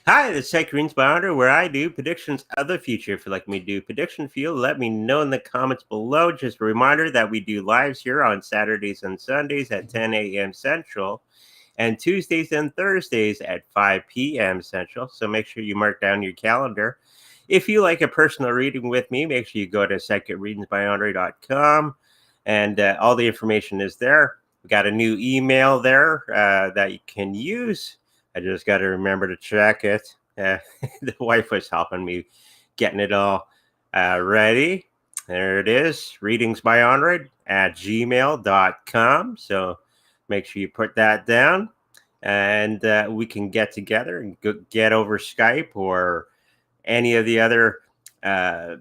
Hi, this is Tech Greens Bounder, where I do predictions of the future. If you'd like me to do prediction for you, let me know in the comments below. Just a reminder that we do lives here on Saturdays and Sundays at 10 a.m. Central and Tuesdays and Thursdays at 5 p.m. Central. So make sure you mark down your calendar. If you like a personal reading with me, make sure you go to secondreadingsbyandre.com and all the information is there. We got a new email there that you can use. I just got to remember to check it. The wife was helping me getting it all ready. There it is, readingsbyandre@gmail.com. So make sure you put that down and we can get together and get over Skype or any of the other uh,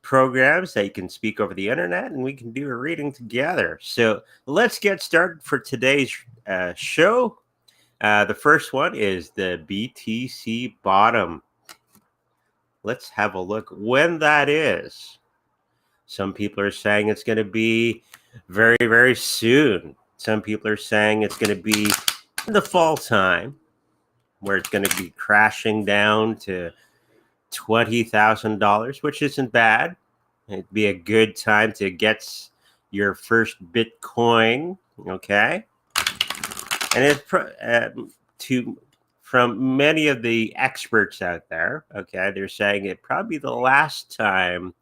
programs that you can speak over the internet and we can do a reading together. So let's get started for today's show. The first one is the BTC bottom. Let's have a look when that is. Some people are saying it's going to be very, very soon. Some people are saying it's going to be in the fall time where it's going to be crashing down to $20,000, which isn't bad. It'd be a good time to get your first Bitcoin, okay? And it's from many of the experts out there, okay, they're saying it probably the last time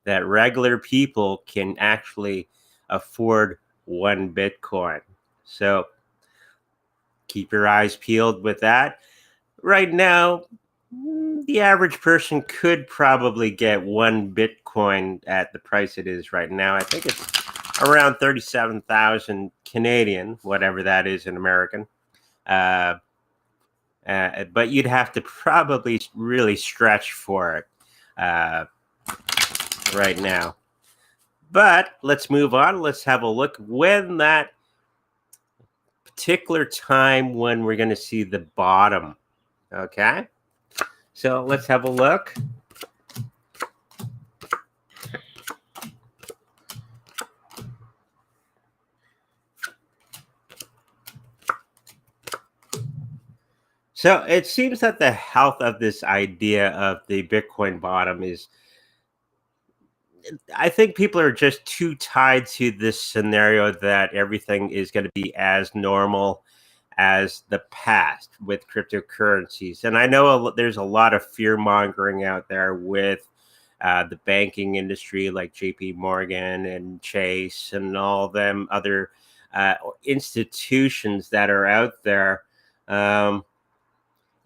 that regular people can actually afford one Bitcoin. So keep your eyes peeled with that. Right now, the average person could probably get one Bitcoin at the price it is right now. I think it's around 37,000 Canadian, whatever that is in American. But you'd have to probably really stretch for it right now. But let's move on. Let's have a look when that particular time when we're going to see the bottom. Okay. So let's have a look. So it seems that the health of this idea of the Bitcoin bottom is, I think people are just too tied to this scenario that everything is going to be as normal as the past with cryptocurrencies. And I know there's a lot of fear mongering out there with the banking industry like JP Morgan and Chase and all them other institutions that are out there.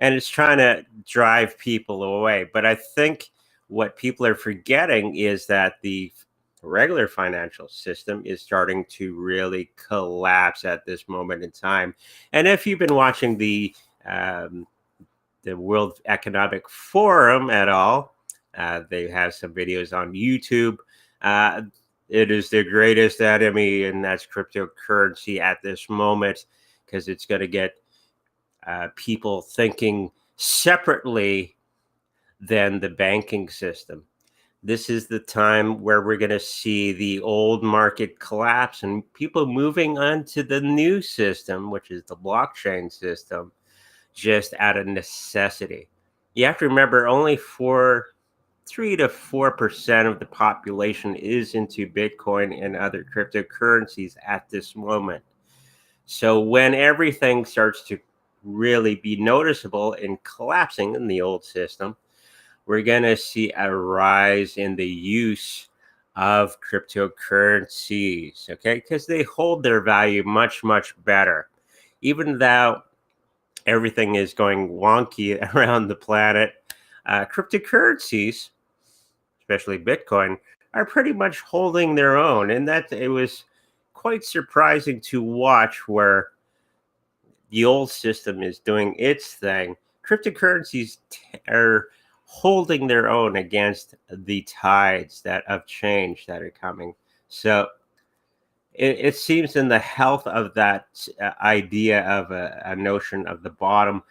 And it's trying to drive people away. But I think what people are forgetting is that the regular financial system is starting to really collapse at this moment in time. And if you've been watching the World Economic Forum at all, they have some videos on YouTube. It is the greatest enemy, and that's cryptocurrency at this moment, because it's going to get people thinking separately than the banking system. This is the time where we're going to see the old market collapse and people moving on to the new system, which is the blockchain system, just out of necessity. You have to remember only 3 to 4% of the population is into Bitcoin and other cryptocurrencies at this moment. So when everything starts to really be noticeable in collapsing in the old system, we're going to see a rise in the use of cryptocurrencies, okay? Because they hold their value much, much better. Even though everything is going wonky around the planet, cryptocurrencies, especially Bitcoin, are pretty much holding their own. And that it was quite surprising to watch where the old system is doing its thing. Cryptocurrencies are holding their own against the tides that of change that are coming. So it seems in the health of that idea of a notion of the bottom,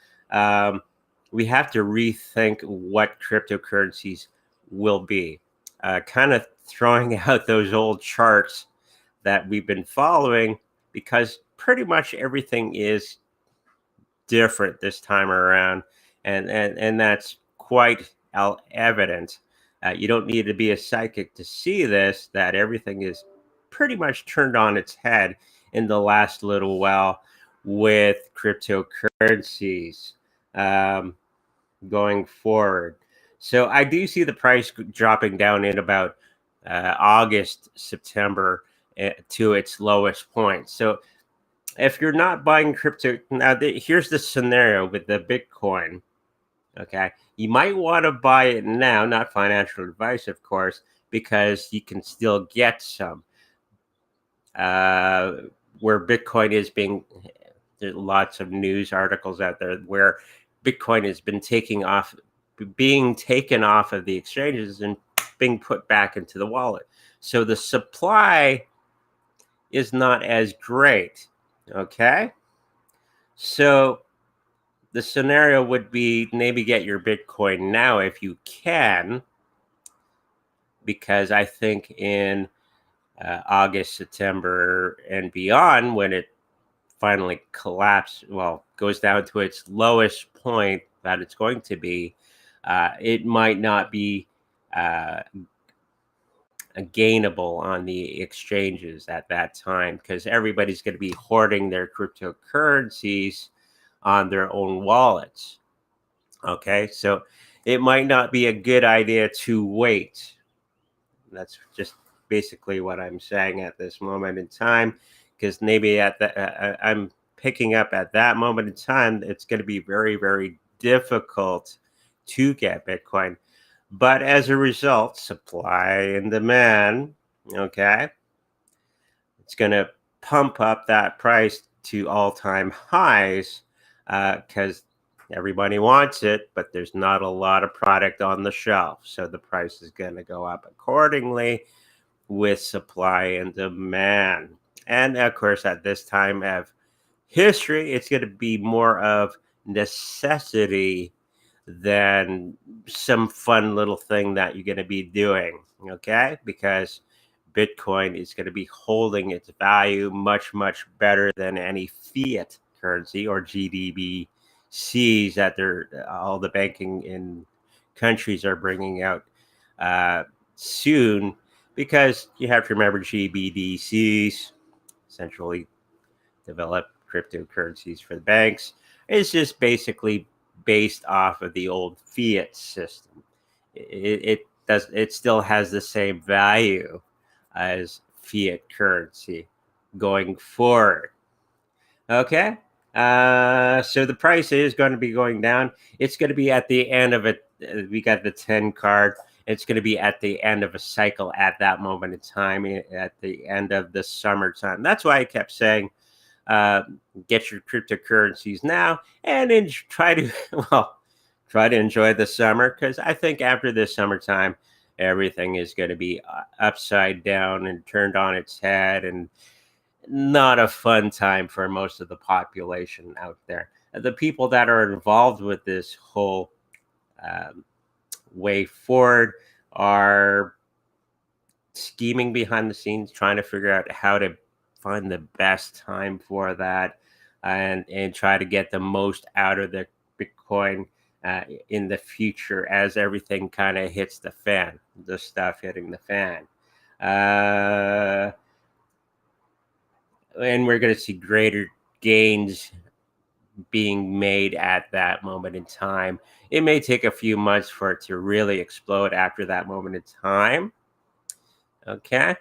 we have to rethink what cryptocurrencies will be. Kind of throwing out those old charts that we've been following, because pretty much everything is different this time around. and that's quite evident. You don't need to be a psychic to see this, that everything is pretty much turned on its head in the last little while with cryptocurrencies going forward. So I do see the price dropping down in about August, September to its lowest point. So if you're not buying crypto now, here's the scenario with the Bitcoin. Okay, you might want to buy it now, not financial advice, of course, because you can still get some. Uh, where Bitcoin is being, there's lots of news articles out there where Bitcoin has been being taken off of the exchanges and being put back into the wallet. So the supply is not as great. Okay, so the scenario would be maybe get your Bitcoin now if you can, because I think in August, September, and beyond, when it finally goes down to its lowest point that it's going to be, it might not be uh, gainable on the exchanges at that time, because everybody's going to be hoarding their cryptocurrencies on their own wallets. Okay, so it might not be a good idea to wait. That's just basically what I'm saying at this moment in time, because maybe I'm picking up at that moment in time, it's going to be very, very difficult to get Bitcoin. But as a result, supply and demand, okay, it's going to pump up that price to all-time highs because everybody wants it, but there's not a lot of product on the shelf. So the price is going to go up accordingly with supply and demand. And of course, at this time of history, it's going to be more of necessity than some fun little thing that you're going to be doing. Okay, because Bitcoin is going to be holding its value much, much better than any fiat currency or GDBCs that all the banking in countries are bringing out soon. Because you have to remember GBDCs, centrally developed cryptocurrencies for the banks, is just basically based off of the old fiat system. It still has the same value as fiat currency going forward. Okay. So the price is going to be going down. It's going to be at the end of it. We got the 10 card. It's going to be at the end of a cycle at that moment in time, at the end of the summertime. That's why I kept saying, get your cryptocurrencies now and then try to enjoy the summer, because I think after this summertime, everything is going to be upside down and turned on its head, and not a fun time for most of the population out there. The people that are involved with this whole um, way forward are scheming behind the scenes, trying to figure out how to find the best time for that, and try to get the most out of the Bitcoin in the future as everything kind of hits the fan, the stuff hitting the fan. And we're going to see greater gains being made at that moment in time. It may take a few months for it to really explode after that moment in time. Okay.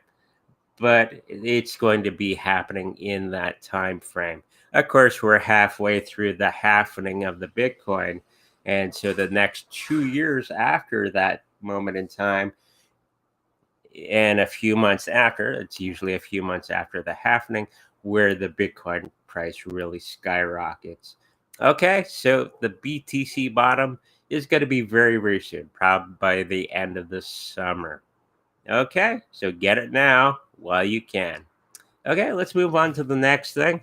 But it's going to be happening in that time frame. Of course, we're halfway through the halvening of the Bitcoin. And so the next 2 years after that moment in time, and a few months after, it's usually a few months after the halvening, where the Bitcoin price really skyrockets. Okay, so the BTC bottom is going to be very, very soon, probably by the end of the summer. Okay, so get it now while you can. Okay, let's move on to the next thing.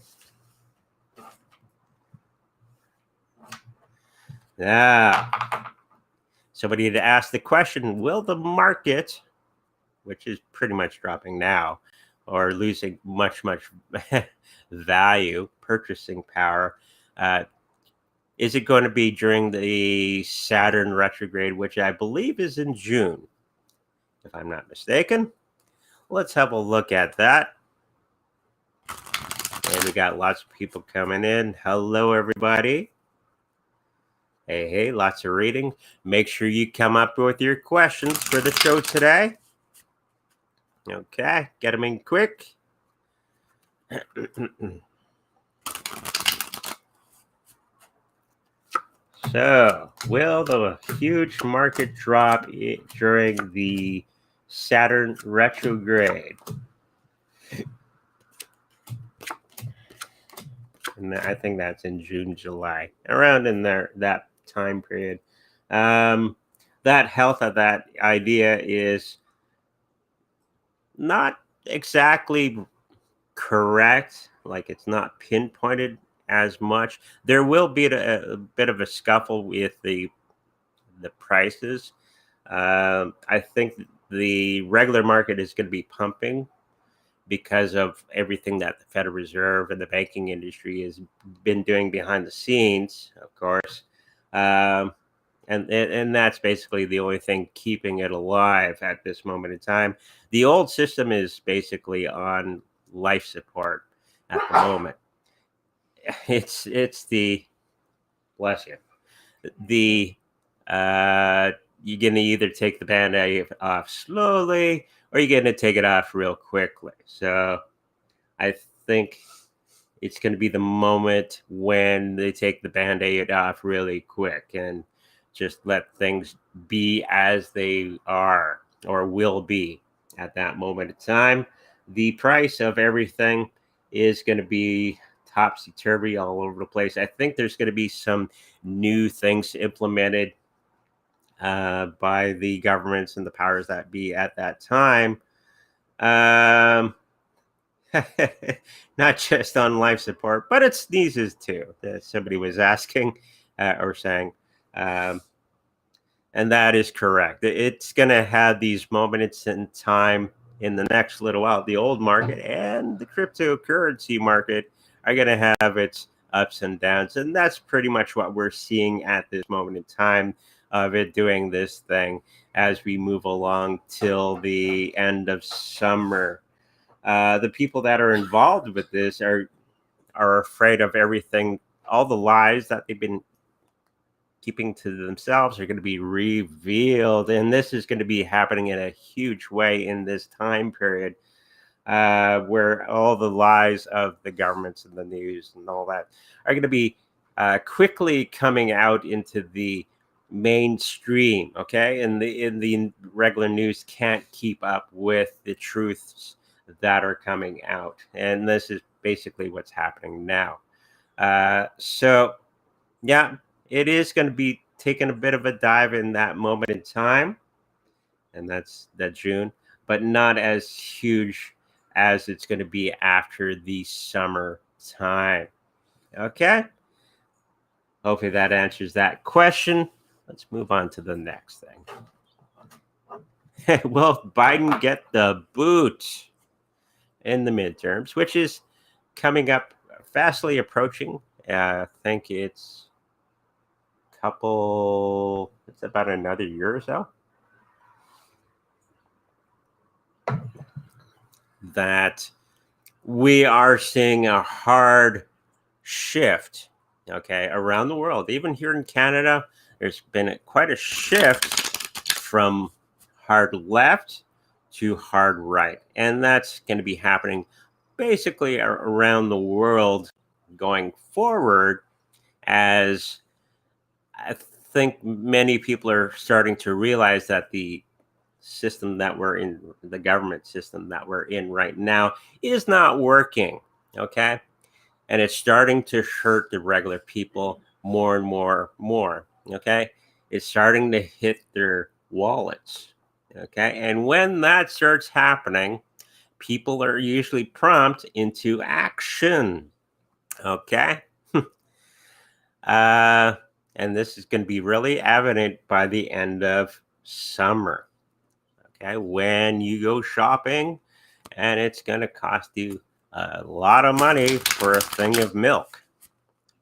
Now, somebody had asked the question, will the market, which is pretty much dropping now, or losing much, much value, purchasing power, is it going to be during the Saturn retrograde, which I believe is in June, if I'm not mistaken? Let's have a look at that. And we got lots of people coming in. Hello, everybody. Hey, lots of reading. Make sure you come up with your questions for the show today. Okay, get them in quick. So, will the huge market drop during the Saturn retrograde? And I think that's in June, July, around in there, that time period. That health of that idea is not exactly correct. Like, it's not pinpointed as much. There will be a bit of a scuffle with the prices. I think the regular market is going to be pumping because of everything that the Federal Reserve and the banking industry has been doing behind the scenes, of course. And that's basically the only thing keeping it alive at this moment in time. The old system is basically on life support at the moment. It's the, bless you, the you're gonna either take the band-aid off slowly or you're gonna take it off real quickly. So I think it's going to be the moment when they take the band-aid off really quick and just let things be as they are or will be at that moment in time. The price of everything is going to be topsy-turvy all over the place. I think there's going to be some new things implemented by the governments and the powers that be at that time. Not just on life support, but it sneezes too. Somebody was asking or saying, and that is correct. It's going to have these moments in time in the next little while. The old market and the cryptocurrency market are going to have its ups and downs, and that's pretty much what we're seeing at this moment in time of it doing this thing as we move along till the end of summer. The people that are involved with this are afraid of everything. All the lies that they've been keeping to themselves are going to be revealed, and this is going to be happening in a huge way in this time period, where all the lies of the governments and the news and all that are going to be quickly coming out into the mainstream. Okay, and the regular news can't keep up with the truths that are coming out, and this is basically what's happening now. So yeah, it is going to be taking a bit of a dive in that moment in time, and that's that June, but not as huge as it's going to be after the summer time. Okay, hopefully that answers that question. Let's move on to the next thing. Will Biden get the boot in the midterms, which is coming up, fastly approaching? I think it's about another year or so that we are seeing a hard shift, okay, around the world. Even here in Canada, there's been quite a shift from hard left to hard right. And that's going to be happening basically around the world going forward, as I think many people are starting to realize that the system that we're in, the government system that we're in right now, is not working. Okay. And it's starting to hurt the regular people more and more. Okay. It's starting to hit their wallets. Okay. And when that starts happening, people are usually prompted into action. Okay. And this is going to be really evident by the end of summer. Okay, when you go shopping, and it's going to cost you a lot of money for a thing of milk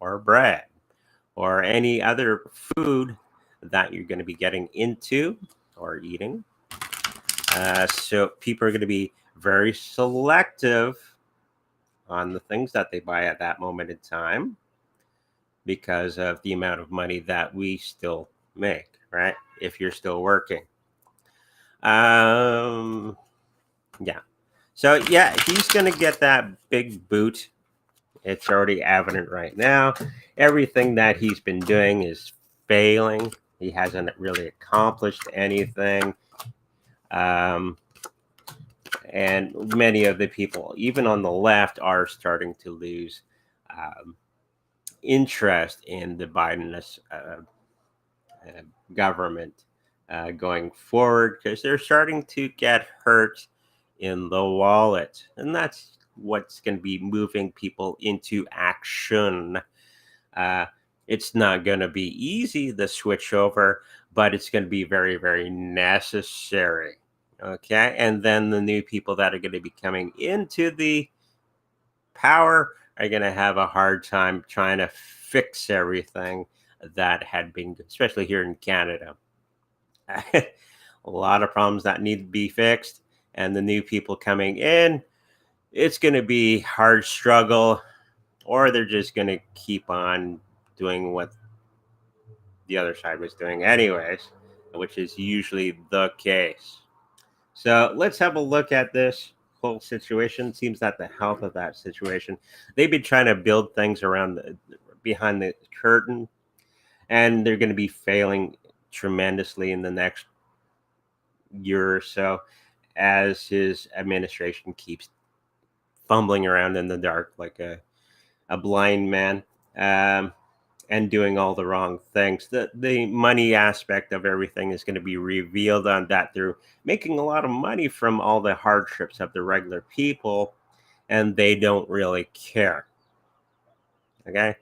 or bread or any other food that you're going to be getting into or eating. So people are going to be very selective on the things that they buy at that moment in time because of the amount of money that we still make, right? If you're still working. Yeah. So yeah, he's going to get that big boot. It's already evident right now. Everything that he's been doing is failing. He hasn't really accomplished anything. And many of the people, even on the left, are starting to lose interest in the Biden government going forward because they're starting to get hurt in the wallet. And that's what's going to be moving people into action. It's not going to be easy, the switch over, but it's going to be very, very necessary. Okay. And then the new people that are going to be coming into the power are going to have a hard time trying to fix everything that had been, especially here in Canada. A lot of problems that need to be fixed. And the new people coming in, it's going to be hard struggle, or they're just going to keep on doing what the other side was doing anyways, which is usually the case. So let's have a look at this whole situation. Seems that the health of that situation, they've been trying to build things around behind the curtain, and they're going to be failing tremendously in the next year or so as his administration keeps fumbling around in the dark like a blind man. And doing all the wrong things. The money aspect of everything is going to be revealed on that they're making a lot of money from all the hardships of the regular people, and they don't really care. Okay,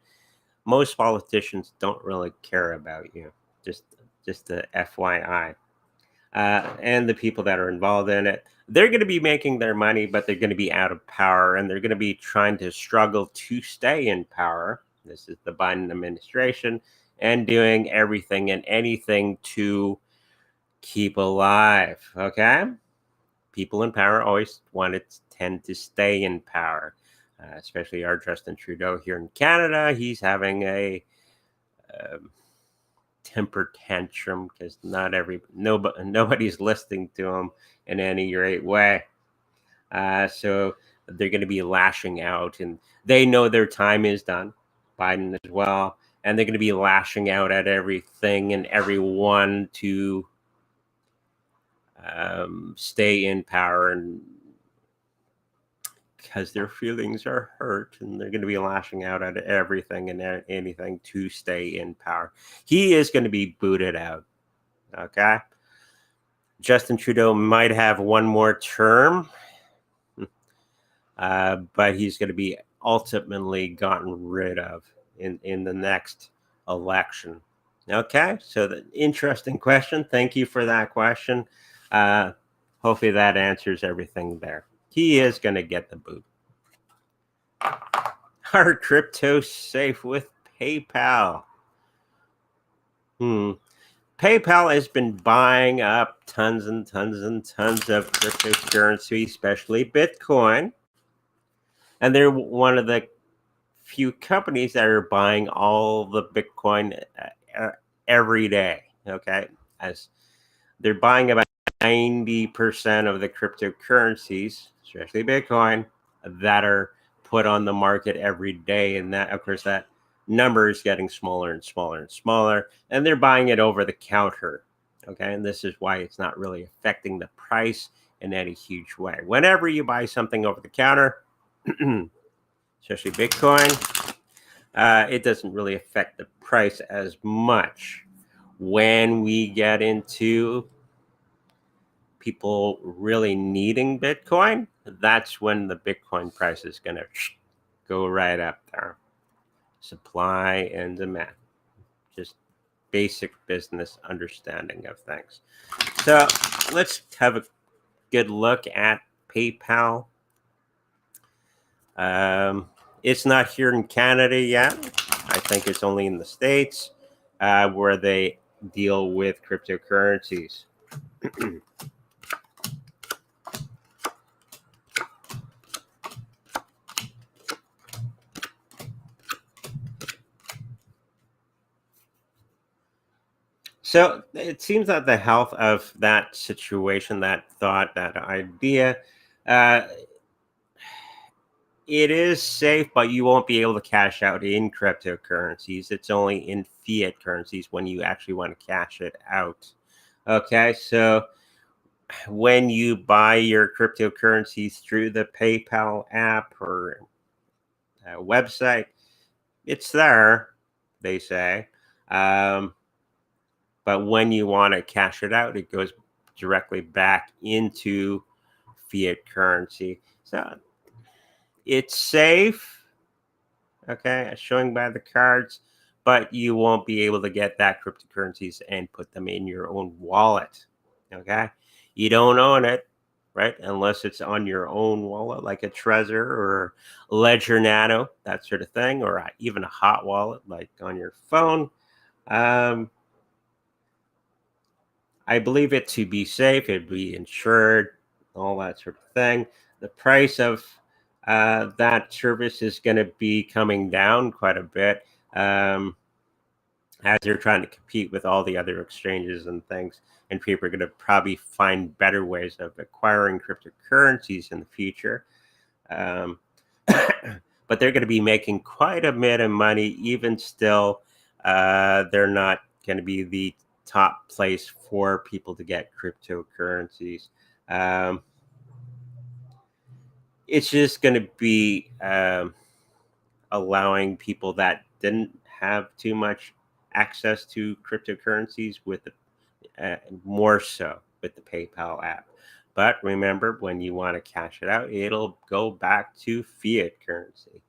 most politicians don't really care about you. Just the FYI. And the people that are involved in it, they're going to be making their money, but they're going to be out of power, and they're going to be trying to struggle to stay in power. This is the Biden administration, and doing everything and anything to keep alive. Okay, people in power always want to tend to stay in power, especially our Justin Trudeau here in Canada. He's having a temper tantrum because nobody's listening to him in any great way. So they're going to be lashing out, and they know their time is done. Biden as well, and they're going to be lashing out at everything and everyone to stay in power, and because their feelings are hurt, and they're going to be lashing out at everything and anything to stay in power. He is going to be booted out. Okay. Justin Trudeau might have one more term, but he's going to be ultimately gotten rid of in the next election. Okay, so the interesting question. Thank you for that question. Hopefully that answers everything there. He is going to get the boot. Are crypto safe with PayPal? PayPal has been buying up tons and tons and tons of cryptocurrency, especially Bitcoin. And they're one of the few companies that are buying all the Bitcoin every day. Okay, as they're buying about 90% of the cryptocurrencies, especially Bitcoin, that are put on the market every day. And that, of course, that number is getting smaller and smaller and smaller. And they're buying it over the counter. Okay, and this is why it's not really affecting the price in any huge way. Whenever you buy something over the counter, especially Bitcoin, it doesn't really affect the price as much. When we get into people really needing Bitcoin, that's when the Bitcoin price is going to go right up there. Supply and demand. Just basic business understanding of things. So let's have a good look at PayPal. It's not here in Canada yet. I think it's only in the States where they deal with cryptocurrencies. So it seems that the health of that situation, that thought, that idea, uh, it is safe, but you won't be able to cash out in cryptocurrencies. It's only in fiat currencies when you actually want to cash it out. Okay, so when you buy your cryptocurrencies through the PayPal app or website, it's there, they say. Um, but when you want to cash it out, it goes directly back into fiat currency. So it's safe, okay, showing by the cards, but you won't be able to get that cryptocurrencies and put them in your own wallet. Okay, you don't own it, right? Unless it's on your own wallet, like a Trezor or Ledger Nano, that sort of thing, or even a hot wallet like on your phone. Um, I believe it to be safe, it'd be insured, all that sort of thing. The price of that service is going to be coming down quite a bit as they're trying to compete with all the other exchanges and things. And people are going to probably find better ways of acquiring cryptocurrencies in the future. Um, but they're going to be making quite a bit of money, even still. They're not going to be the top place for people to get cryptocurrencies. Um, it's just going to be allowing people that didn't have too much access to cryptocurrencies with more so with the PayPal app. But remember, when you want to cash it out, it'll go back to fiat currency.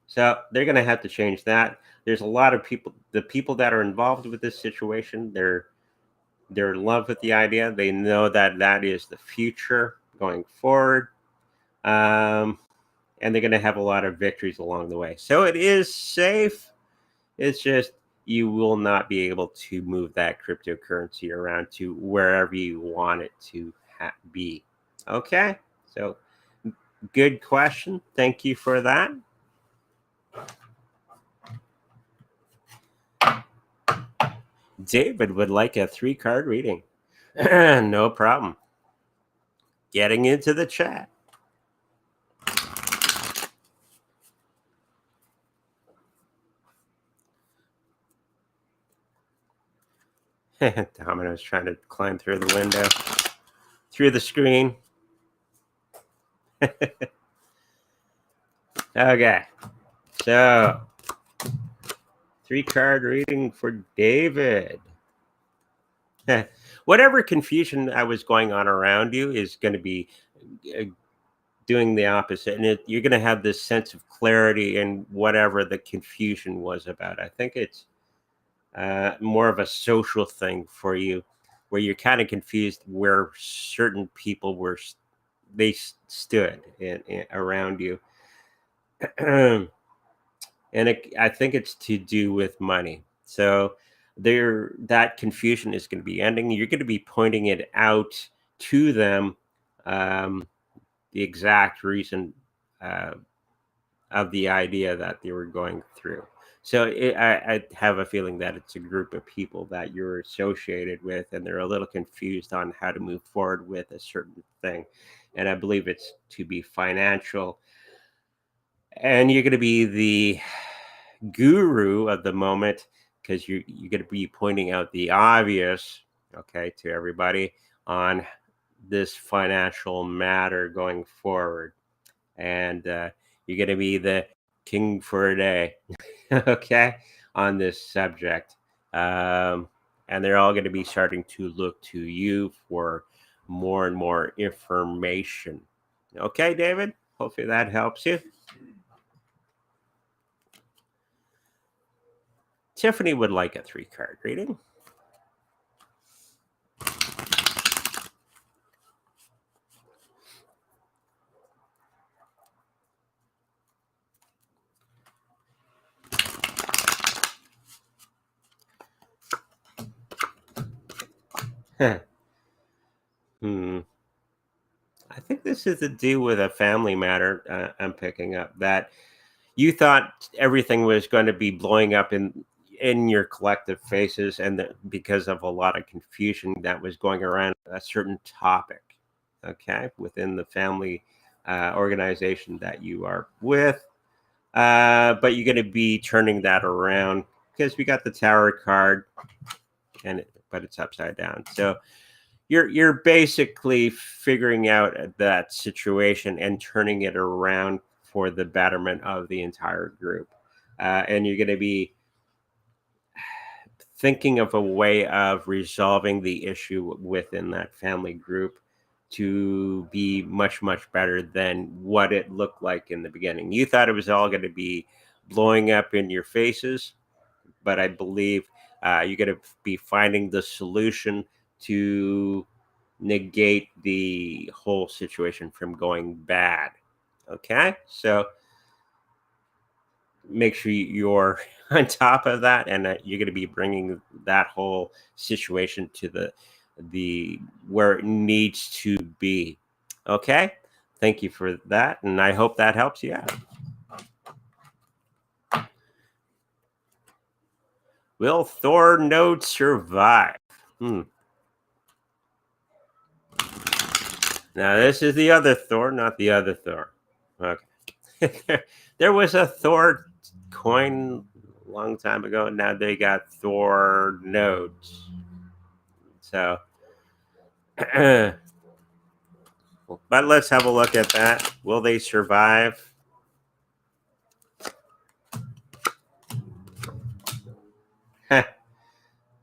So they're going to have to change that. There's a lot of people, the people that are involved with this situation, they're in love with the idea. They know that that is the future going forward. And they're going to have a lot of victories along the way. So it is safe. It's just you will not be able to move that cryptocurrency around to wherever you want it to be. Okay. So good question. Thank you for that. David would like a 3-card reading. No problem. Getting into the chat. Domino's trying to climb through the window, through the screen. Okay. So 3-card reading for David. Whatever confusion that was going on around you is going to be doing the opposite, and you're going to have this sense of clarity in whatever the confusion was about. I think it's more of a social thing for you, where you're kind of confused where certain people stood around you. And I think it's to do with money. So that confusion is going to be ending. You're going to be pointing it out to them, the exact reason of the idea that they were going through. So I have a feeling that it's a group of people that you're associated with, and they're a little confused on how to move forward with a certain thing. And I believe it's to be financial. And you're going to be the guru of the moment, because you're going to be pointing out the obvious, okay, to everybody on this financial matter going forward. And you're going to be the king for a day, okay, on this subject. And they're all going to be starting to look to you for more and more information. Okay, David? Hopefully that helps you. Tiffany would like a 3-card reading. Hmm. I think this is to do with a family matter. I'm picking up that you thought everything was going to be blowing up in your collective faces, and that because of a lot of confusion that was going around a certain topic, okay, within the family organization that you are with. But you're going to be turning that around because we got the Tower card, but it's upside down. So you're basically figuring out that situation and turning it around for the betterment of the entire group. And you're going to be thinking of a way of resolving the issue within that family group to be much much better than what it looked like in the beginning. You thought it was all going to be blowing up in your faces, but I believe you're going to be finding the solution to negate the whole situation from going bad. Okay, so make sure you're on top of that, and that you're going to be bringing that whole situation to the where it needs to be. Okay, thank you for that, and I hope that helps you out. Will Thor node survive? Hmm. Now this is the other Thor, not the other Thor. Okay. There was a Thor coin a long time ago. Now they got Thor nodes. So, but let's have a look at that. Will they survive?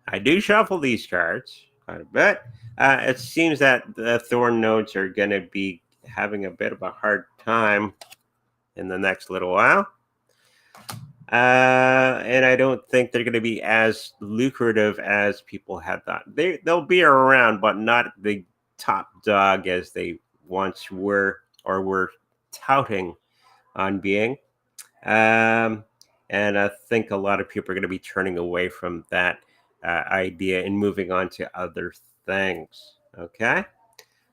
I do shuffle these cards quite a bit. It seems that the Thor nodes are going to be having a bit of a hard time in the next little while. And I don't think they're going to be as lucrative as people had thought. They'll be around, but not the top dog as they once were or were touting on being. Um, and I think a lot of people are going to be turning away from that idea and moving on to other things. Okay.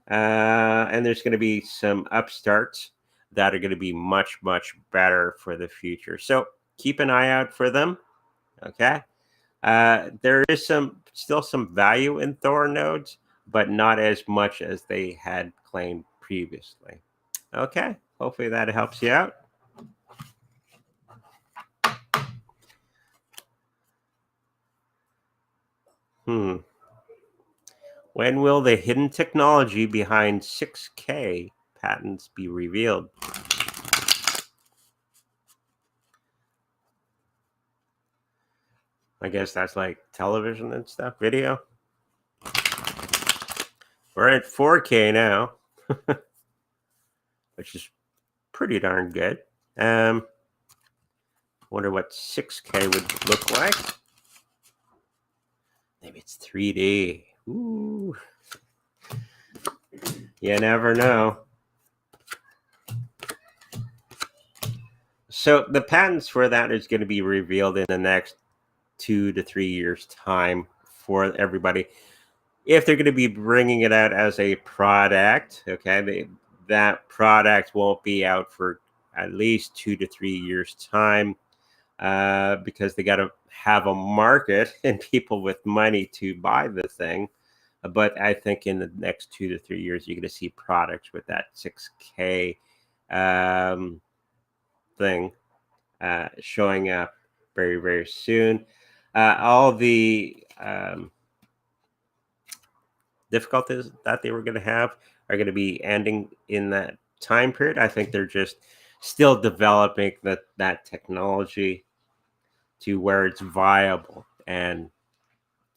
And there's going to be some upstarts that are going to be much, much better for the future. So keep an eye out for them. Okay. There is still some value in Thor nodes, but not as much as they had claimed previously. Okay. Hopefully that helps you out. When will the hidden technology behind 6K patents be revealed? I guess that's like television and stuff, video. We're at 4K now, which is pretty darn good. Wonder what 6K would look like. Maybe it's 3D. Ooh. You never know. So the patents for that is going to be revealed in the next 2 to 3 years time for everybody. If they're going to be bringing it out as a product, okay, that product won't be out for at least 2 to 3 years time, because they got to have a market and people with money to buy the thing. But I think in the next 2 to 3 years, you're going to see products with that 6K thing showing up very, very soon. All the difficulties that they were going to have are going to be ending in that time period. I think they're just still developing that technology to where it's viable and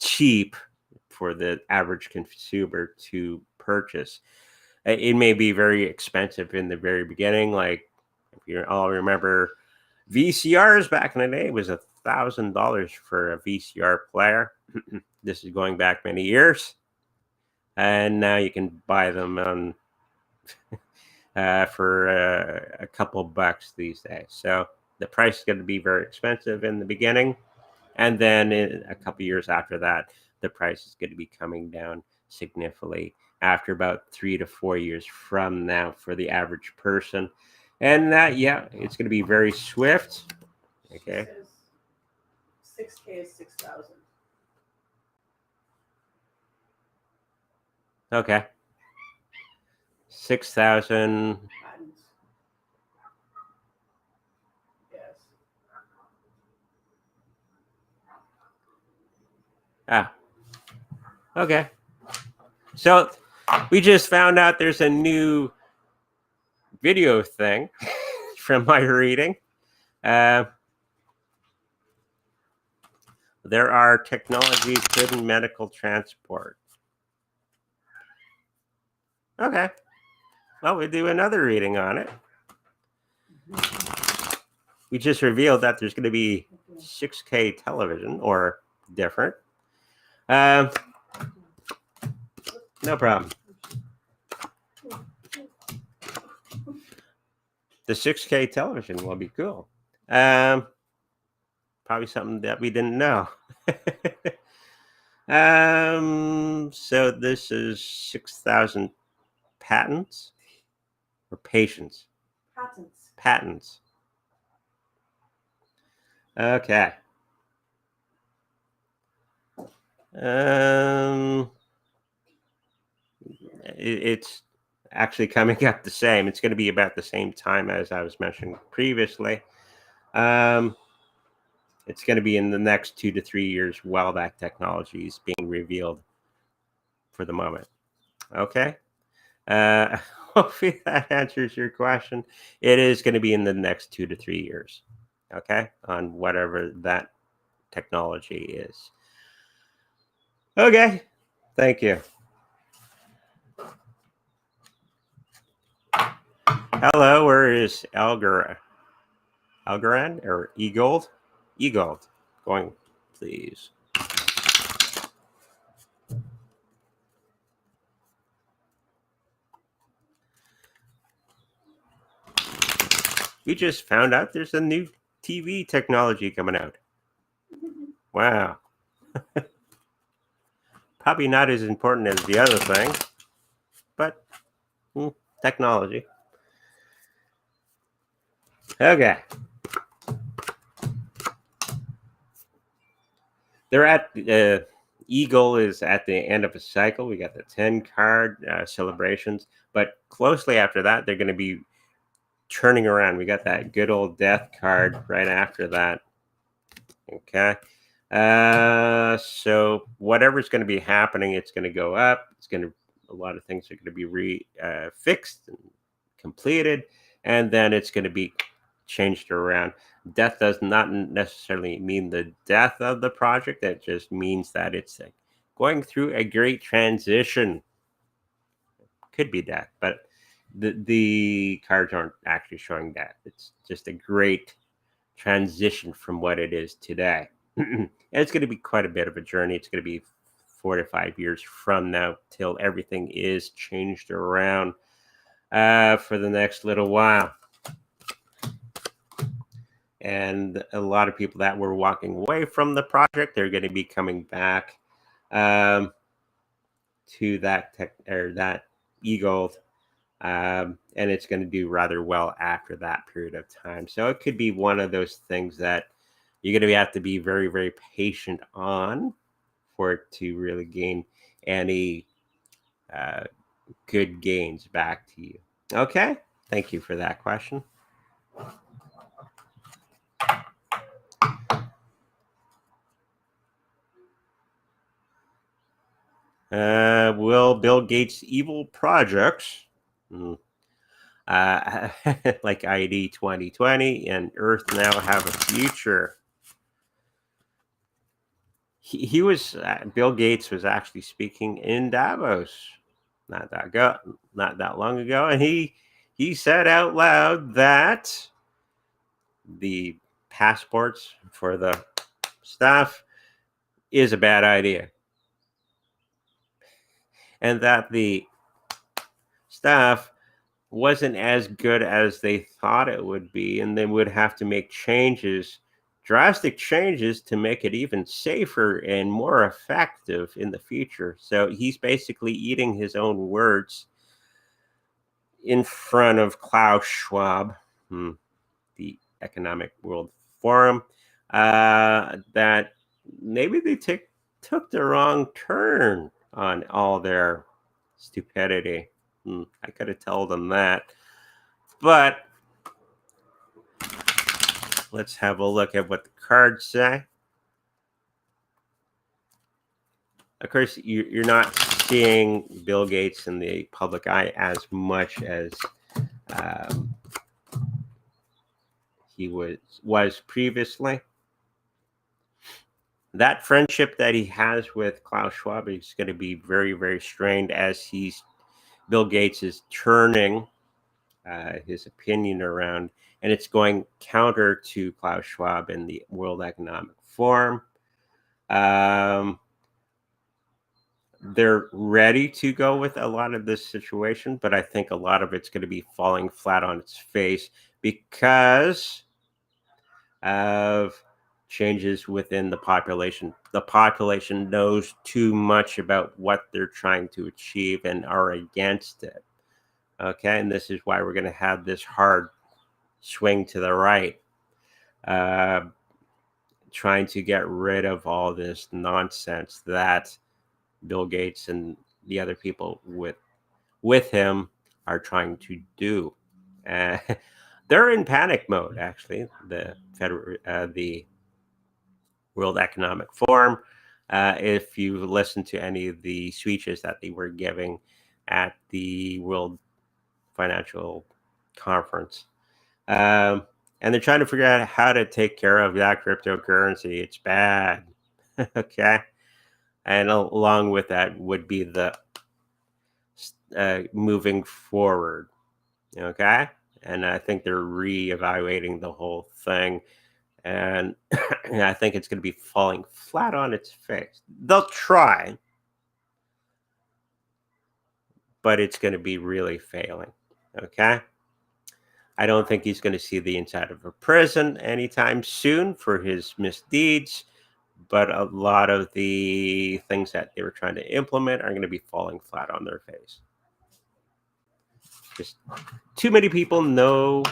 cheap for the average consumer to purchase. It may be very expensive in the very beginning, like if you all remember VCRs back in the day, it was $1,000 for a VCR player. This is going back many years, and now you can buy them on for a couple bucks these days. So the price is going to be very expensive in the beginning, and then in a couple years after that, the price is going to be coming down significantly after about 3 to 4 years from now for the average person. And yeah, it's going to be very swift. Okay. 6K is 6,000. Okay. 6,000. Patents. Yes. Ah. Okay. So we just found out there's a new video thing from my reading. There are technologies in medical transport. Okay. Well, we do another reading on it. We just revealed that there's going to be 6K television or different. No problem. The 6K television will be cool. Probably something that we didn't know. So this is 6,000 patents or patients? Patents. Patents. Okay. It's actually coming up the same. It's going to be about the same time as I was mentioning previously. It's going to be in the next 2 to 3 years while that technology is being revealed for the moment. Okay. Hopefully that answers your question. It is going to be in the next 2 to 3 years. Okay. On whatever that technology is. Okay. Thank you. Hello, where is Algorand or EGLD? EGLD. Going, please. We just found out there's a new TV technology coming out. Wow. Probably not as important as the other thing, but technology. Okay. They're at Eagle is at the end of a cycle. We got the 10 card celebrations, but closely after that, they're going to be turning around. We got that good old death card right after that. Okay. So whatever's going to be happening, it's going to go up. A lot of things are going to be fixed and completed, and then it's going to be changed around. Death does not necessarily mean the death of the project. It just means that it's going through a great transition. Could be death, but the cards aren't actually showing death. It's just a great transition from what it is today. And it's going to be quite a bit of a journey. It's going to be 4 to 5 years from now till everything is changed around for the next little while. And a lot of people that were walking away from the project, they're going to be coming back to that Eagle, and it's going to do rather well after that period of time. So it could be one of those things that you're going to have to be very, very patient on for it to really gain any good gains back to you. Okay. Thank you for that question. Will Bill Gates' evil projects like ID 2020 and Earth now have a future? Bill Gates was actually speaking in Davos not that long ago, and he said out loud that the passports for the staff is a bad idea, and that the staff wasn't as good as they thought it would be, and they would have to make changes drastic changes to make it even safer and more effective in the future. So he's basically eating his own words in front of Klaus Schwab, the Economic World Forum, that maybe they took the wrong turn on all their stupidity. I could have told them that. But let's have a look at what the cards say. Of course, you're not seeing Bill Gates in the public eye as much as he was previously. That friendship that he has with Klaus Schwab is going to be very, very strained as Bill Gates is turning his opinion around, and it's going counter to Klaus Schwab in the World Economic Forum. They're ready to go with a lot of this situation, but I think a lot of it's going to be falling flat on its face because of changes within the population. The population knows too much about what they're trying to achieve and are against it. Okay, and this is why we're going to have this hard swing to the right, trying to get rid of all this nonsense that Bill Gates and the other people with him are trying to do. They're in panic mode, actually. The World Economic Forum. If you listen to any of the speeches that they were giving at the World Financial Conference, and they're trying to figure out how to take care of that cryptocurrency. It's bad. Okay. And along with that would be the moving forward. Okay. And I think they're reevaluating the whole thing. And I think it's going to be falling flat on its face. They'll try, but it's going to be really failing. Okay. I don't think he's going to see the inside of a prison anytime soon for his misdeeds. But a lot of the things that they were trying to implement are going to be falling flat on their face. Just too many people know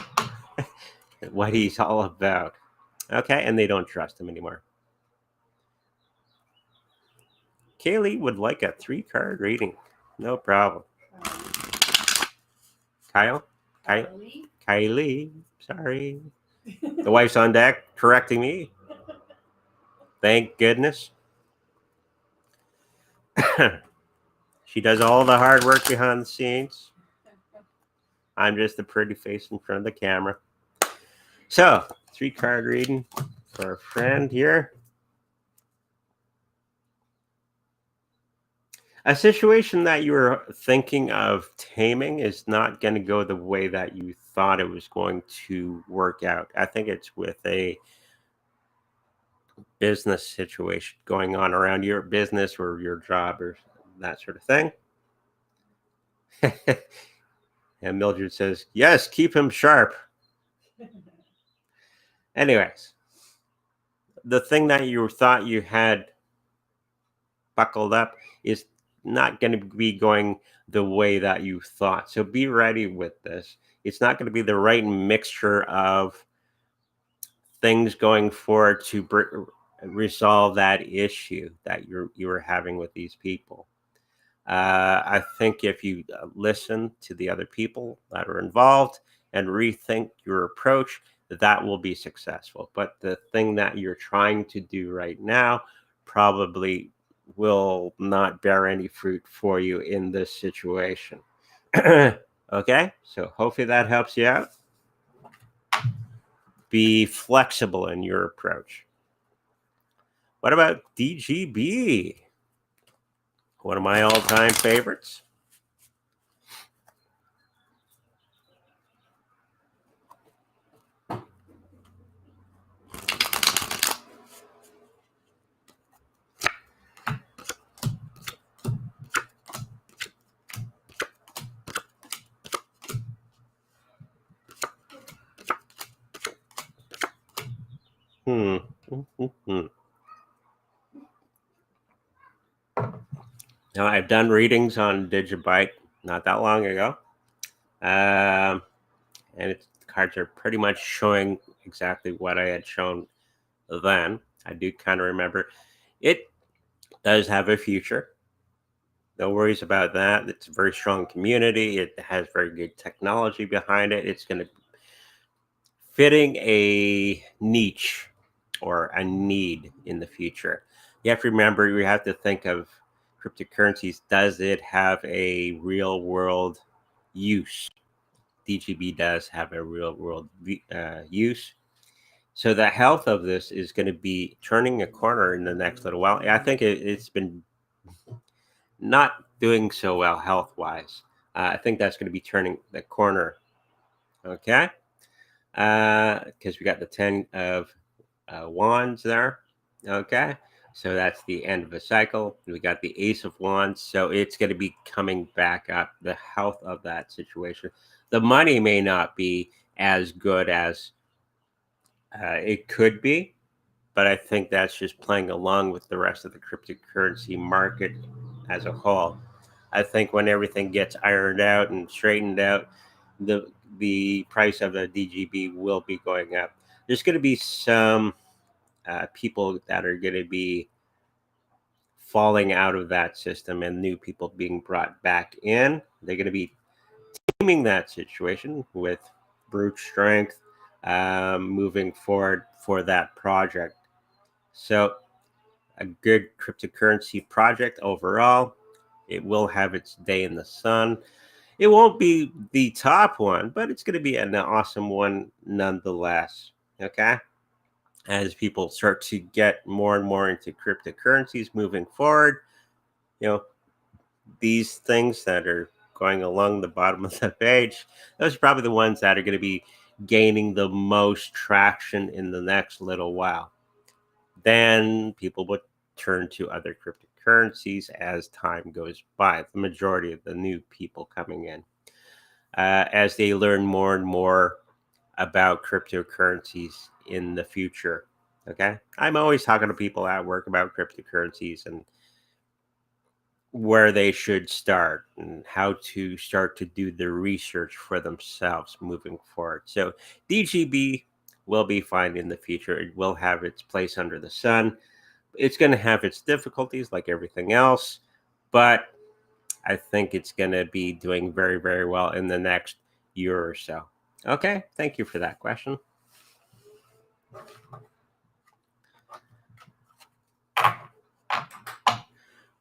what he's all about. Okay, and they don't trust him anymore. Kaylee would like a 3-card reading. No problem. Kylie, sorry. The wife's on deck correcting me. Thank goodness. She does all the hard work behind the scenes. I'm just a pretty face in front of the camera. So, 3-card reading for a friend here. A situation that you were thinking of taming is not going to go the way that you thought it was going to work out. I think it's with a business situation going on around your business or your job or that sort of thing. And Mildred says, yes, keep him sharp. Anyways, the thing that you thought you had buckled up is not going to be going the way that you thought. So be ready with this. It's not going to be the right mixture of things going forward to resolve that issue that you were having with these people. I think if you listen to the other people that are involved and rethink your approach, that will be successful. But the thing that you're trying to do right now probably will not bear any fruit for you in this situation. Okay, so hopefully that helps you out. Be flexible in your approach. What about DGB? One of my all-time favorites. Hmm. Hmm. Now, I've done readings on Digibyte not that long ago. Um, and the cards are pretty much showing exactly what I had shown then. I do kind of remember it does have a future. No worries about that. It's a very strong community. It has very good technology behind it. It's going to fitting a niche or a need in the future. You have to remember, you have to think of cryptocurrencies. Does it have a real world use? DGB does have a real world use. So the health of this is going to be turning a corner in the next little while. I think it's been not doing so well health wise. I think that's going to be turning the corner. Okay. Because we got the 10 of wands there. Okay. So that's the end of a cycle. We got the ace of wands. So it's going to be coming back up. The health of that situation. The money may not be as good as it could be, but I think that's just playing along with the rest of the cryptocurrency market as a whole. I think when everything gets ironed out and straightened out, the the price of the DGB will be going up. There's going to be some people that are going to be falling out of that system and new people being brought back in. They're going to be teaming that situation with brute strength, moving forward for that project. So a good cryptocurrency project overall. It will have its day in the sun. It won't be the top one, but it's going to be an awesome one nonetheless. Okay. As people start to get more and more into cryptocurrencies moving forward, you know, these things that are going along the bottom of the page, those are probably the ones that are going to be gaining the most traction in the next little while. Then people would turn to other cryptocurrencies as time goes by. The majority of the new people coming in, as they learn more and more about cryptocurrencies in the future. Okay, I'm always talking to people at work about cryptocurrencies and where they should start and how to start to do the research for themselves moving forward. So DGB will be fine in the future. It will have its place under the sun. It's going to have its difficulties like everything else, but I think it's going to be doing very, very well in the next year or so. Okay, thank you for that question.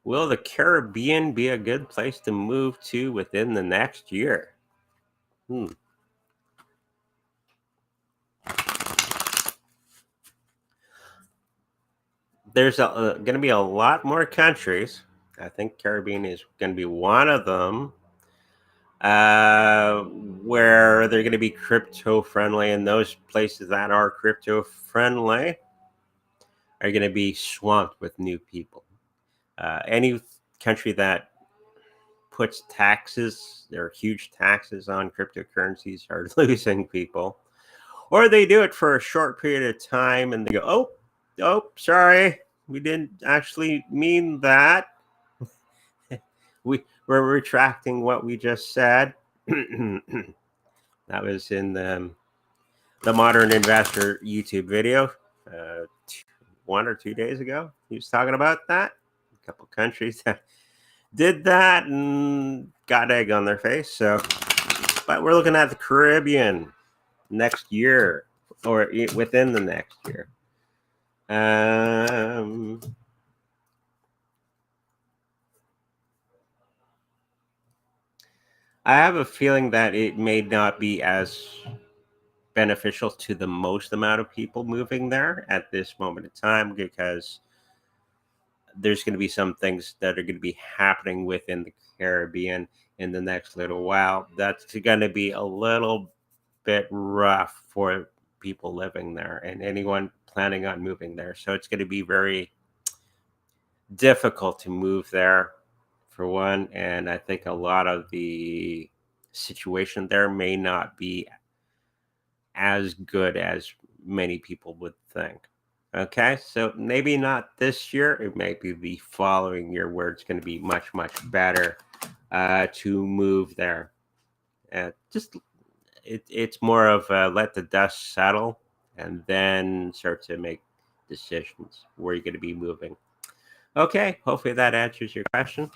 Will the Caribbean be a good place to move to within the next year? Hmm. There's going to be a lot more countries. I think Caribbean is going to be one of them where they're going to be crypto friendly, and those places that are crypto friendly are going to be swamped with new people. Any country that puts taxes, there are huge taxes on cryptocurrencies, are losing people. Or they do it for a short period of time and they go, oh, sorry, we didn't actually mean that. We're retracting what we just said. That was in the Modern Investor YouTube video 1 or 2 days ago. He was talking about that. A couple countries that did that and got egg on their face. So, but we're looking at the Caribbean next year or within the next year. I have a feeling that it may not be as beneficial to the most amount of people moving there at this moment in time because there's going to be some things that are going to be happening within the Caribbean in the next little while. That's going to be a little bit rough for people living there and anyone planning on moving there. So it's going to be very difficult to move there for one. And I think a lot of the situation there may not be as good as many people would think. Okay, so maybe not this year. It may be the following year where it's going to be much, much better to move there. Just it's more of let the dust settle and then start to make decisions where you're going to be moving. Okay, hopefully that answers your question.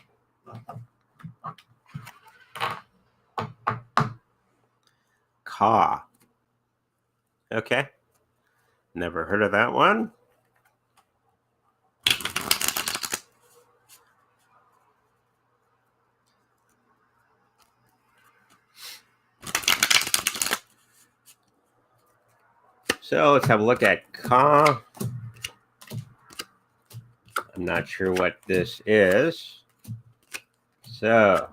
Caw. Okay, never heard of that one. So let's have a look at Caw. I'm not sure what this is. So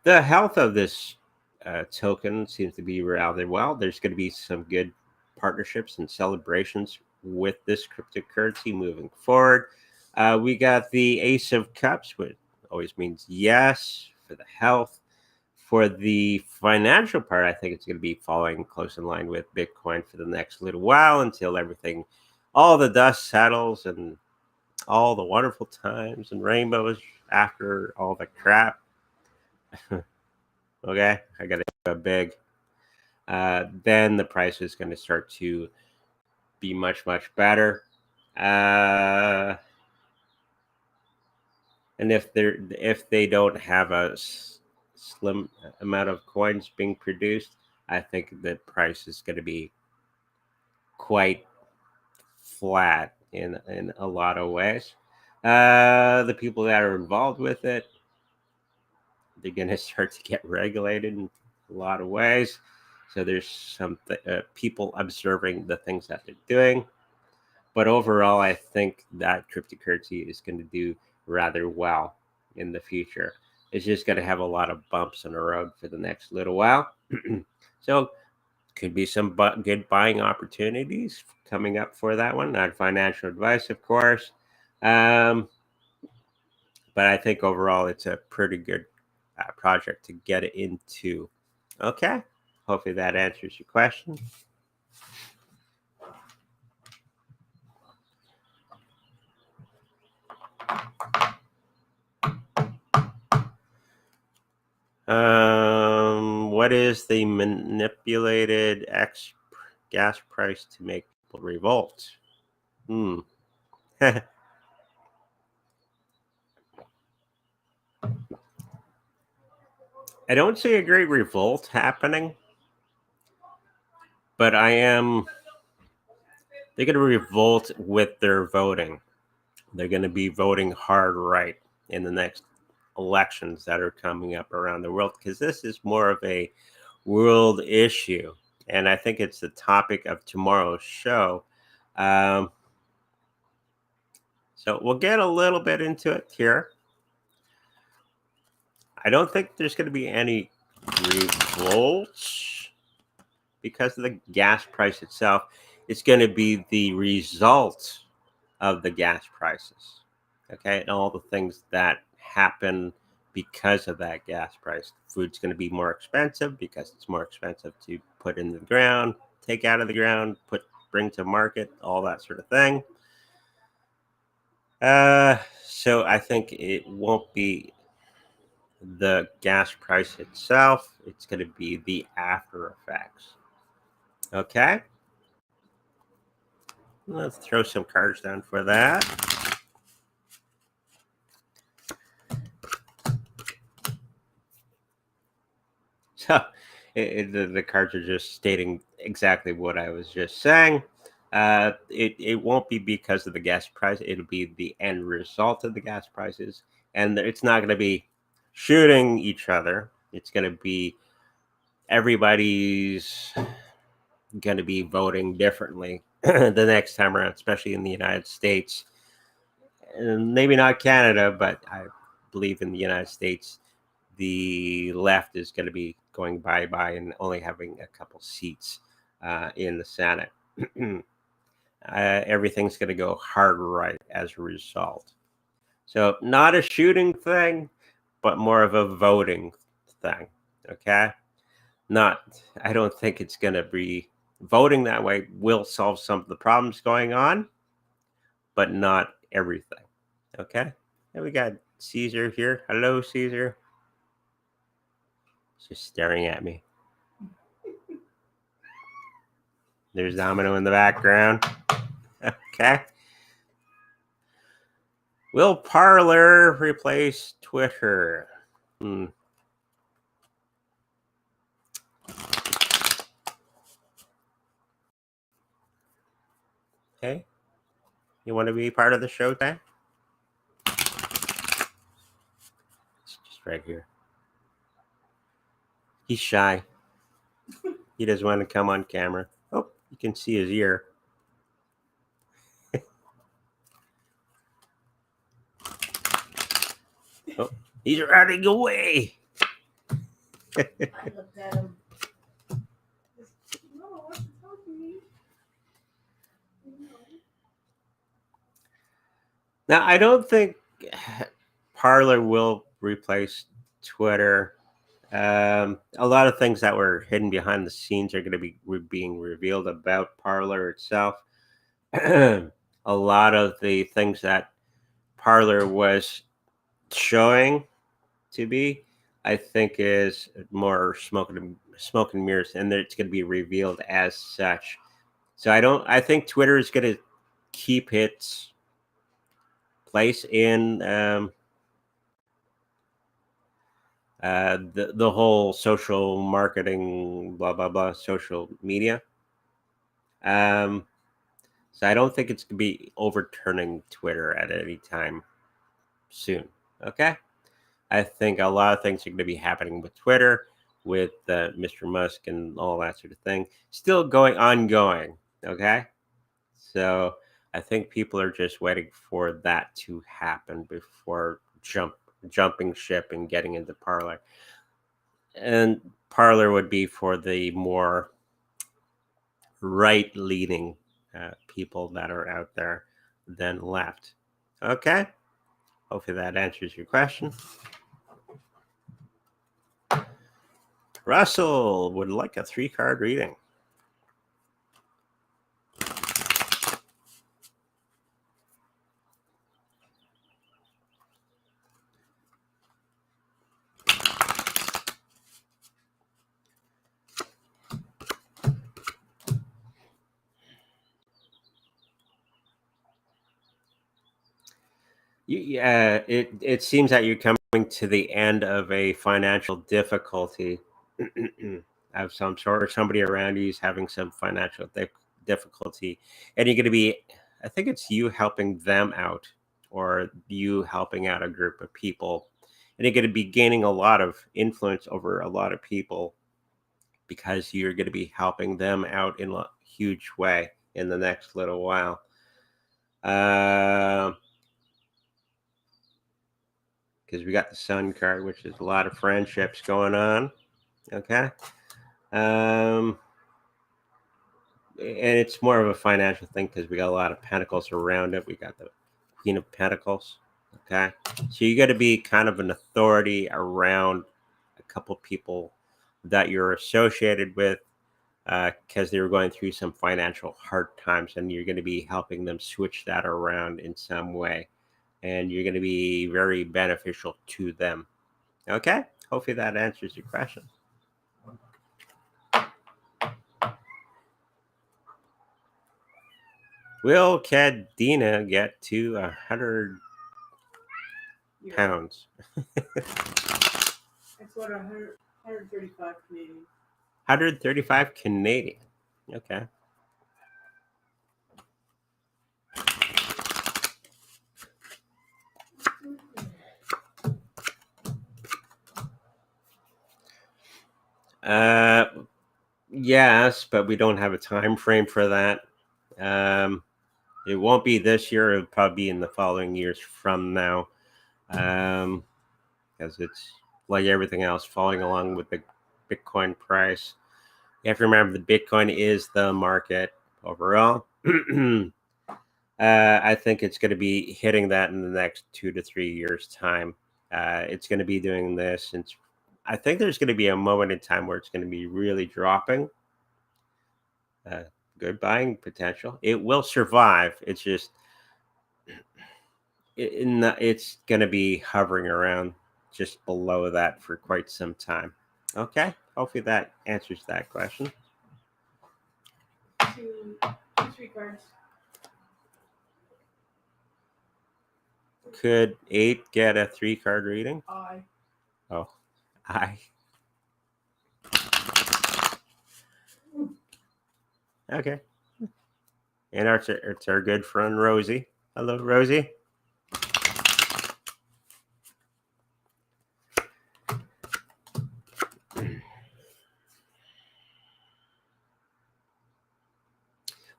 the health of this token seems to be rather well. There's going to be some good partnerships and celebrations with this cryptocurrency moving forward. We got the Ace of Cups, which always means yes for the health. For the financial part, I think it's going to be following close in line with Bitcoin for the next little while until everything, all the dust settles and all the wonderful times and rainbows after all the crap. Okay, I got to go big. Then the price is going to start to be much, much better. And if they don't have a slim amount of coins being produced, I think the price is going to be quite flat in a lot of ways. The people that are involved with it, they're going to start to get regulated in a lot of ways. So there's some people observing the things that they're doing. But overall, I think that cryptocurrency is going to do rather well in the future. It's just going to have a lot of bumps in the road for the next little while. So could be some good buying opportunities coming up for that one. Not financial advice, of course. But I think overall it's a pretty good project to get it into. Okay. Hopefully that answers your question. What is the manipulated gas price to make people revolt? I don't see a great revolt happening, but they're going to revolt with their voting. They're going to be voting hard right in the next elections that are coming up around the world, because this is more of a world issue. And I think it's the topic of tomorrow's show. So we'll get a little bit into it here. I don't think there's going to be any revolts because of the gas price itself. It's going to be the result of the gas prices, okay, and all the things that happen because of that gas price. Food's going to be more expensive because it's more expensive to put in the ground, take out of the ground, bring to market, all that sort of thing. So I think it won't be the gas price itself. It's going to be the after effects. Okay. Let's throw some cards down for that. So the cards are just stating exactly what I was just saying. It won't be because of the gas price. It'll be the end result of the gas prices. And it's not going to be shooting each other. It's going to be everybody's going to be voting differently the next time around, especially in the United States. And maybe not Canada, but I believe in the United States, the left is going to be going bye-bye and only having a couple seats in the Senate. Everything's going to go hard right as a result. So not a shooting thing, but more of a voting thing. Okay. I don't think it's going to be voting that way will solve some of the problems going on, but not everything. Okay. And we got Caesar here. Hello, Caesar. He's just staring at me. There's Domino in the background. Okay. Will Parlor replace Twitter? Okay. You want to be part of the show today? It's just right here. He's shy. He doesn't want to come on camera. Oh, you can see his ear. Oh, he's running away. I looked at him. No, what's talking me? Now, I don't think Parlor will replace Twitter. A lot of things that were hidden behind the scenes are going to be being revealed about Parlor itself. A lot of the things that Parlor was showing to be, I think, is more smoke and mirrors, and that it's going to be revealed as such. So I think Twitter is going to keep its place in the whole social marketing, blah blah blah, social media. So I don't think it's going to be overturning Twitter at any time soon. Okay. I think a lot of things are going to be happening with Twitter, with Mr. Musk and all that sort of thing, still ongoing. Okay. So I think people are just waiting for that to happen before jumping ship and getting into Parlor. And Parlor would be for the more right leaning people that are out there than left. Okay. Hopefully that answers your question. Russell would like a 3-card reading. It seems that you're coming to the end of a financial difficulty of some sort, or somebody around you is having some financial difficulty, and you're going to be. I think it's you helping them out, or you helping out a group of people, and you're going to be gaining a lot of influence over a lot of people because you're going to be helping them out in a huge way in the next little while. Because we got the Sun card, which is a lot of friendships going on. Okay. And it's more of a financial thing because we got a lot of pentacles around it. We got the Queen of Pentacles. Okay. So you got to be kind of an authority around a couple people that you're associated with because they were going through some financial hard times, and you're going to be helping them switch that around in some way. And you're going to be very beneficial to them. Okay? Hopefully that answers your question. Will Kadena get to 100 pounds? It's what 135 Canadian. 135 Canadian. Okay. Yes, but we don't have a time frame for that. It won't be this year. It'll probably be in the following years from now, because it's like everything else, falling along with the Bitcoin price. You have to remember the Bitcoin is the market overall. I think it's going to be hitting that in the next 2 to 3 years' time. It's going to be doing this since I think there's going to be a moment in time where it's going to be really dropping. Good buying potential. It will survive. It's just it's going to be hovering around just below that for quite some time. Okay. Hopefully that answers that question. Two, 3 cards. Could 8 get a 3-card reading? I. Oh, I. Okay. And it's our good friend Rosie. Hello, Rosie.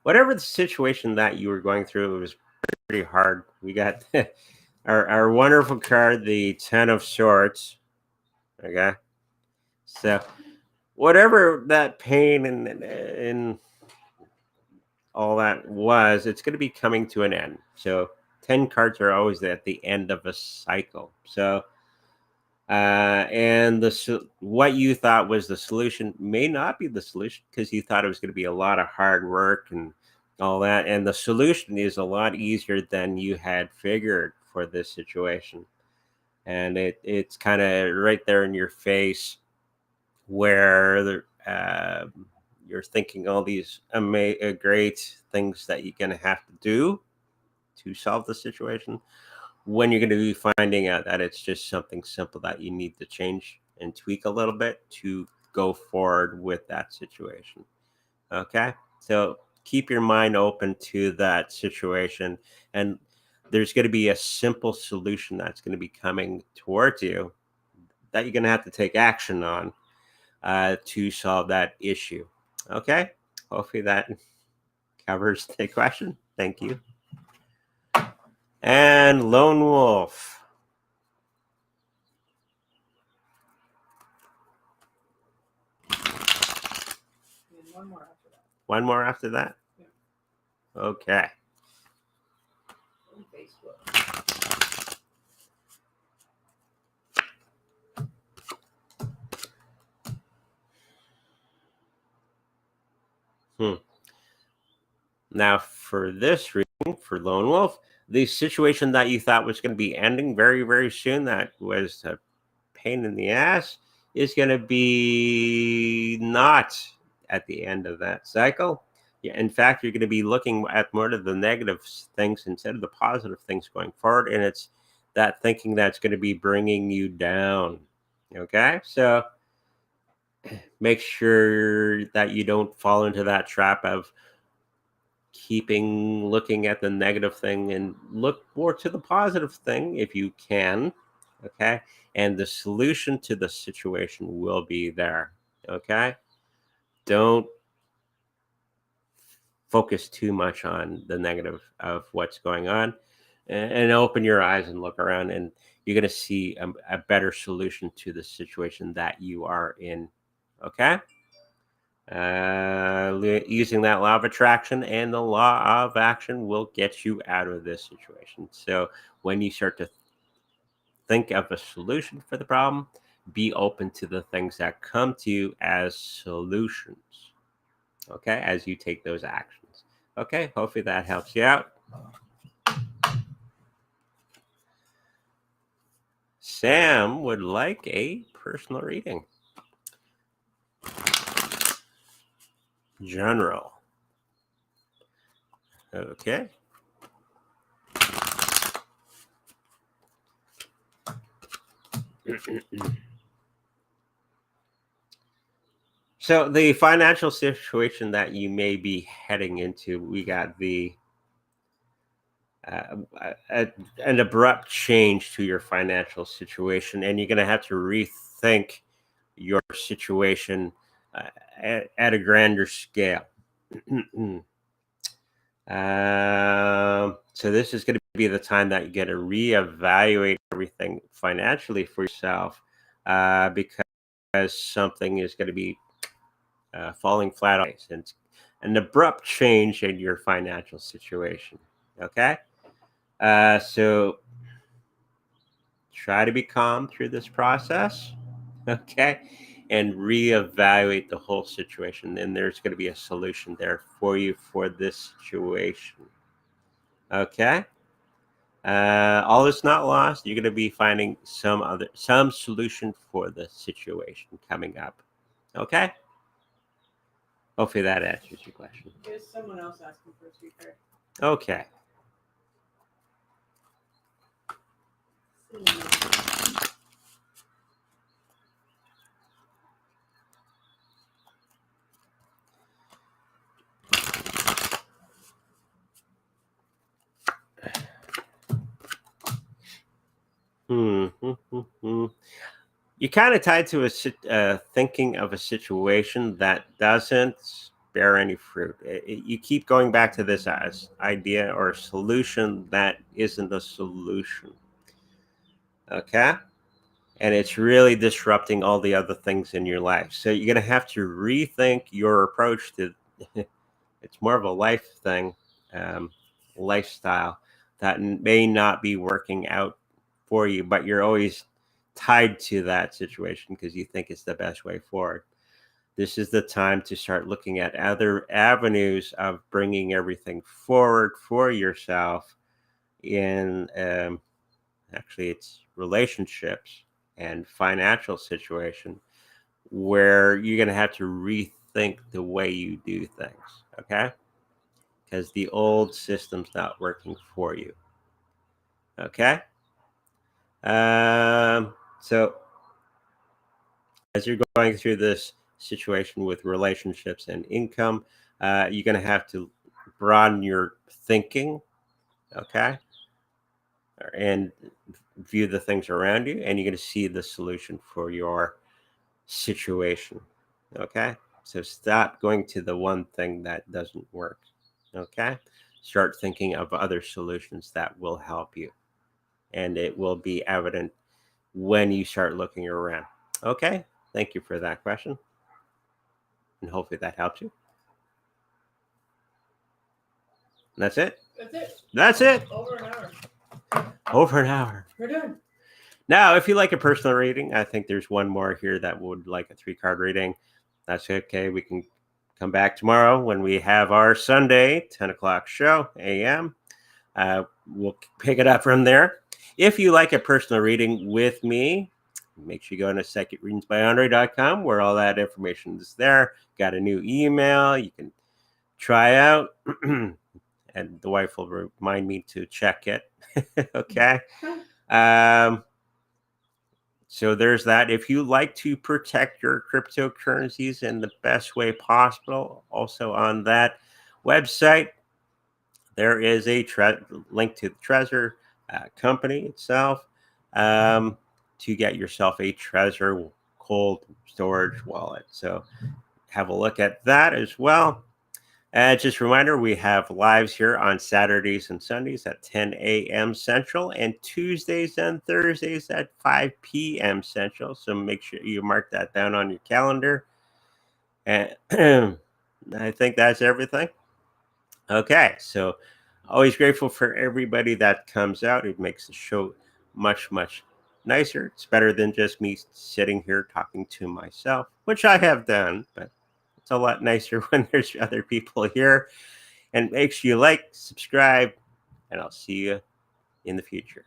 Whatever the situation that you were going through, it was pretty hard. We got our wonderful card, the 10 of Swords. Okay. So whatever that pain and all that was, it's going to be coming to an end. So 10 cards are always at the end of a cycle. So and what you thought was the solution may not be the solution, because you thought it was going to be a lot of hard work and all that. And the solution is a lot easier than you had figured for this situation. And it's kind of right there in your face, where you're thinking all these great things that you're going to have to do to solve the situation, when you're going to be finding out that it's just something simple that you need to change and tweak a little bit to go forward with that situation. Okay. So keep your mind open to that situation, and there's going to be a simple solution that's going to be coming towards you that you're going to have to take action on to solve that issue. Okay. Hopefully that covers the question. Thank you. And Lone Wolf. And one more after that. One more after that? Yeah. Okay. On Facebook. Now, for this reading, for Lone Wolf, the situation that you thought was going to be ending very, very soon, that was a pain in the ass, is going to be not at the end of that cycle. Yeah, in fact, you're going to be looking at more of the negative things instead of the positive things going forward. And it's that thinking that's going to be bringing you down. Okay. So make sure that you don't fall into that trap of keeping looking at the negative thing, and look more to the positive thing if you can. Okay. And the solution to the situation will be there. Okay. Don't focus too much on the negative of what's going on, and open your eyes and look around, and you're going to see a better solution to the situation that you are in. Okay. Using that law of attraction and the law of action will get you out of this situation. So when you start to think of a solution for the problem, be open to the things that come to you as solutions. Okay, as you take those actions. Okay, hopefully that helps you out. Sam would like a personal reading. General. Okay. So the financial situation that you may be heading into, we got the an abrupt change to your financial situation, and you're going to have to rethink your situation at a grander scale. So this is going to be the time that you get to reevaluate everything financially for yourself, because something is going to be falling flat on its face. And an abrupt change in your financial situation. Okay. So try to be calm through this process. Okay, and reevaluate the whole situation. And there's going to be a solution there for you for this situation. Okay. All is not lost. You're going to be finding some solution for the situation coming up. Okay. Hopefully that answers your question. There's someone else asking for a sweet card. Okay. You're kind of tied to thinking of a situation that doesn't bear any fruit. You keep going back to this as idea or solution that isn't a solution. Okay. And it's really disrupting all the other things in your life. So you're going to have to rethink your approach to it's more of a life thing, um, lifestyle that may not be working out for you, but you're always tied to that situation because you think it's the best way forward. This is the time to start looking at other avenues of bringing everything forward for yourself in actually it's relationships and financial situation where you're going to have to rethink the way you do things. Okay, because the old system's not working for you. Okay. So as you're going through this situation with relationships and income, you're going to have to broaden your thinking. Okay. And view the things around you, and you're going to see the solution for your situation. Okay. So stop going to the one thing that doesn't work. Okay. Start thinking of other solutions that will help you. And it will be evident when you start looking around. Okay. Thank you for that question. And hopefully that helps you. And that's it. That's it. That's it. Over an hour. Over an hour. We're done. Now, if you like a personal reading, I think there's one more here that would like a 3-card reading. That's okay. We can come back tomorrow when we have our Sunday 10 o'clock show a.m. We'll pick it up from there. If you like a personal reading with me, make sure you go to psychicreadingsbyandre.com where all that information is there. Got a new email you can try out. And the wife will remind me to check it. Okay. So there's that. If you like to protect your cryptocurrencies in the best way possible, also on that website, there is a link to the Trezor company itself to get yourself a Trezor cold storage wallet. So have a look at that as well. Just a reminder, we have lives here on Saturdays and Sundays at 10 a.m. Central and Tuesdays and Thursdays at 5 p.m. Central. So make sure you mark that down on your calendar. And I think that's everything. Okay, so always grateful for everybody that comes out. It makes the show much, much nicer. It's better than just me sitting here talking to myself, which I have done, but it's a lot nicer when there's other people here. And make sure you like, subscribe, and I'll see you in the future.